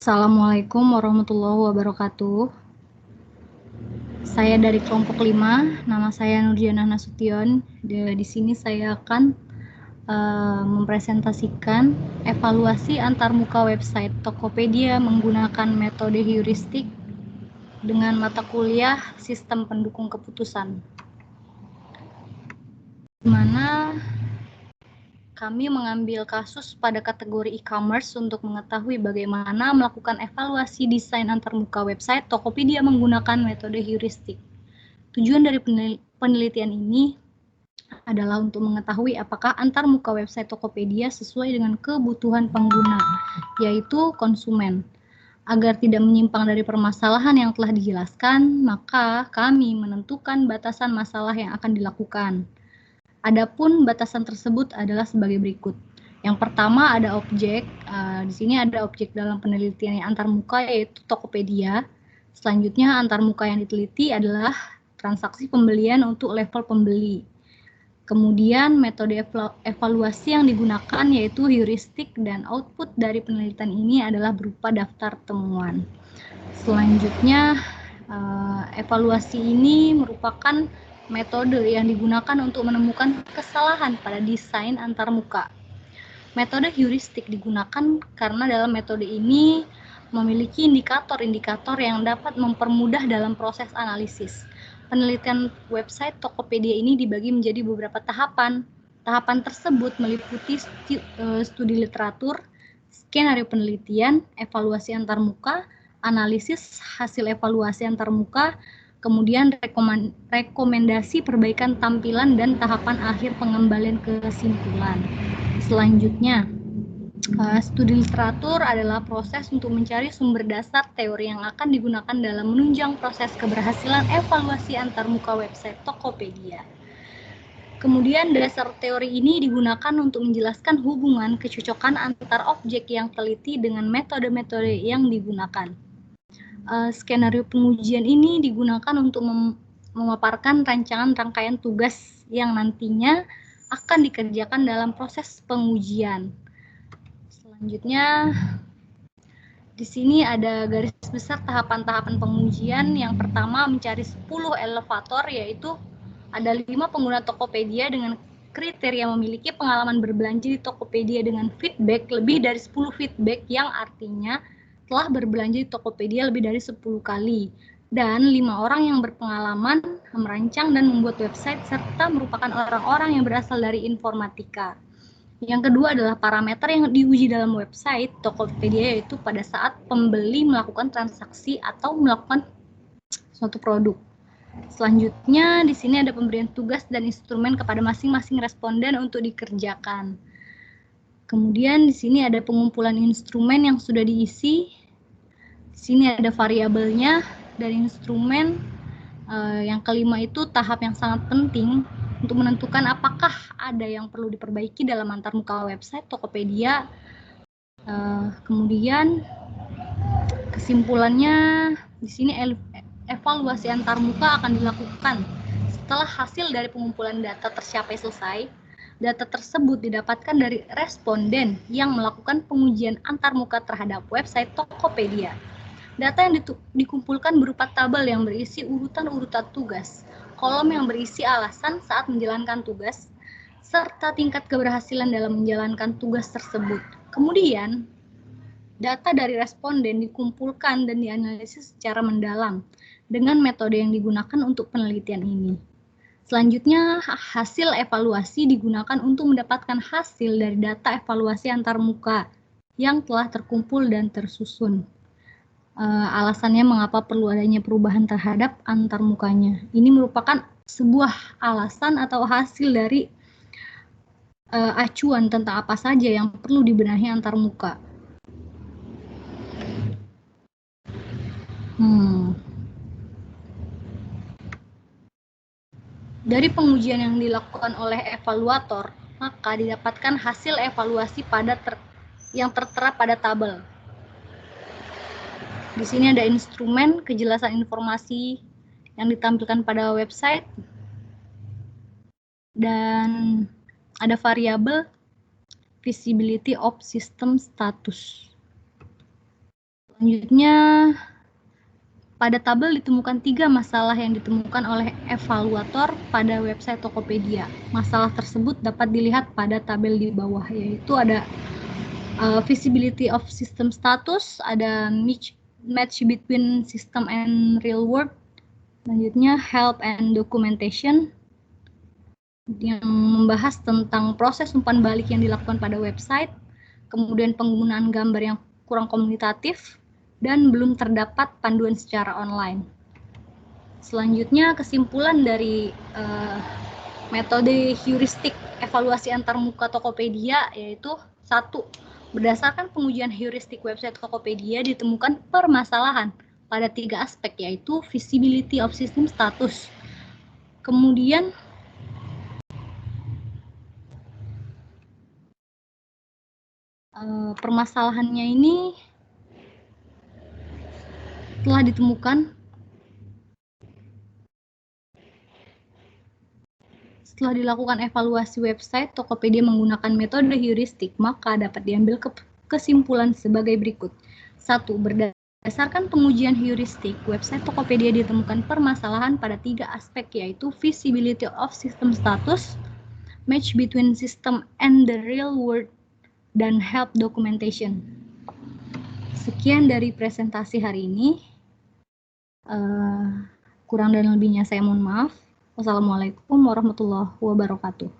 Assalamualaikum warahmatullahi wabarakatuh. Saya dari kelompok 5, nama saya Nurjana Nasution. Di sini saya akan mempresentasikan evaluasi antarmuka website Tokopedia menggunakan metode heuristik dengan mata kuliah Sistem Pendukung Keputusan. Di mana kami mengambil kasus pada kategori e-commerce untuk mengetahui bagaimana melakukan evaluasi desain antarmuka website Tokopedia menggunakan metode heuristik. Tujuan dari penelitian ini adalah untuk mengetahui apakah antarmuka website Tokopedia sesuai dengan kebutuhan pengguna, yaitu konsumen. Agar tidak menyimpang dari permasalahan yang telah dijelaskan, maka kami menentukan batasan masalah yang akan dilakukan. Adapun batasan tersebut adalah sebagai berikut. Yang pertama ada objek, di sini ada objek dalam penelitian yang antarmuka yaitu Tokopedia. Selanjutnya antarmuka yang diteliti adalah transaksi pembelian untuk level pembeli. Kemudian metode evaluasi yang digunakan yaitu heuristik dan output dari penelitian ini adalah berupa daftar temuan. Selanjutnya evaluasi ini merupakan metode yang digunakan untuk menemukan kesalahan pada desain antarmuka. Metode heuristik digunakan karena dalam metode ini memiliki indikator-indikator yang dapat mempermudah dalam proses analisis. Penelitian website Tokopedia ini dibagi menjadi beberapa tahapan. Tahapan tersebut meliputi studi literatur, skenario penelitian, evaluasi antarmuka, analisis hasil evaluasi antarmuka, kemudian rekomendasi perbaikan tampilan dan tahapan akhir pengembalian kesimpulan. Selanjutnya, studi literatur adalah proses untuk mencari sumber dasar teori yang akan digunakan dalam menunjang proses keberhasilan evaluasi antarmuka website Tokopedia. Kemudian dasar teori ini digunakan untuk menjelaskan hubungan kecocokan antar objek yang teliti dengan metode-metode yang digunakan. Skenario pengujian ini digunakan untuk memaparkan rancangan rangkaian tugas yang nantinya akan dikerjakan dalam proses pengujian. Selanjutnya, di sini ada garis besar tahapan-tahapan pengujian. Yang pertama mencari 10 elevator, yaitu ada 5 pengguna Tokopedia dengan kriteria memiliki pengalaman berbelanja di Tokopedia dengan feedback lebih dari 10 feedback, yang artinya telah berbelanja di Tokopedia lebih dari 10 kali. Dan 5 orang yang berpengalaman merancang dan membuat website serta merupakan orang-orang yang berasal dari informatika. Yang kedua adalah parameter yang diuji dalam website Tokopedia, yaitu pada saat pembeli melakukan transaksi atau melakukan suatu produk. Selanjutnya, di sini ada pemberian tugas dan instrumen kepada masing-masing responden untuk dikerjakan. Kemudian di sini ada pengumpulan instrumen yang sudah diisi. Di sini ada variabelnya dan instrumen. Yang kelima itu tahap yang sangat penting untuk menentukan apakah ada yang perlu diperbaiki dalam antarmuka website Tokopedia. Kemudian kesimpulannya di sini evaluasi antarmuka akan dilakukan setelah hasil dari pengumpulan data tercapai selesai. Data tersebut didapatkan dari responden yang melakukan pengujian antarmuka terhadap website Tokopedia. Data yang dikumpulkan berupa tabel yang berisi urutan-urutan tugas, kolom yang berisi alasan saat menjalankan tugas, serta tingkat keberhasilan dalam menjalankan tugas tersebut. Kemudian, data dari responden dikumpulkan dan dianalisis secara mendalam dengan metode yang digunakan untuk penelitian ini. Selanjutnya, hasil evaluasi digunakan untuk mendapatkan hasil dari data evaluasi antarmuka yang telah terkumpul dan tersusun. Alasannya mengapa perlu adanya perubahan terhadap antarmukanya. Ini merupakan sebuah alasan atau hasil dari acuan tentang apa saja yang perlu dibenahi antarmuka. Dari pengujian yang dilakukan oleh evaluator, maka didapatkan hasil evaluasi yang tertera pada tabel. Di sini ada instrumen kejelasan informasi yang ditampilkan pada website, dan ada variabel visibility of system status. Selanjutnya, pada tabel ditemukan 3 masalah yang ditemukan oleh evaluator pada website Tokopedia. Masalah tersebut dapat dilihat pada tabel di bawah, yaitu ada visibility of system status, ada match between system and real world, selanjutnya help and documentation, yang membahas tentang proses umpan balik yang dilakukan pada website, kemudian penggunaan gambar yang kurang komunikatif, dan belum terdapat panduan secara online. Selanjutnya, kesimpulan dari metode heuristik evaluasi antarmuka Tokopedia yaitu 1. Berdasarkan pengujian heuristik website Tokopedia ditemukan permasalahan pada 3 aspek, yaitu visibility of system status. Kemudian permasalahannya ini telah ditemukan setelah dilakukan evaluasi website Tokopedia menggunakan metode heuristik, maka dapat diambil kesimpulan sebagai berikut. 1. Berdasarkan pengujian heuristik, website Tokopedia ditemukan permasalahan pada 3 aspek, yaitu visibility of system status, match between system and the real world, dan help documentation. Sekian dari presentasi hari ini. Kurang dan lebihnya saya mohon maaf. Wassalamualaikum warahmatullahi wabarakatuh.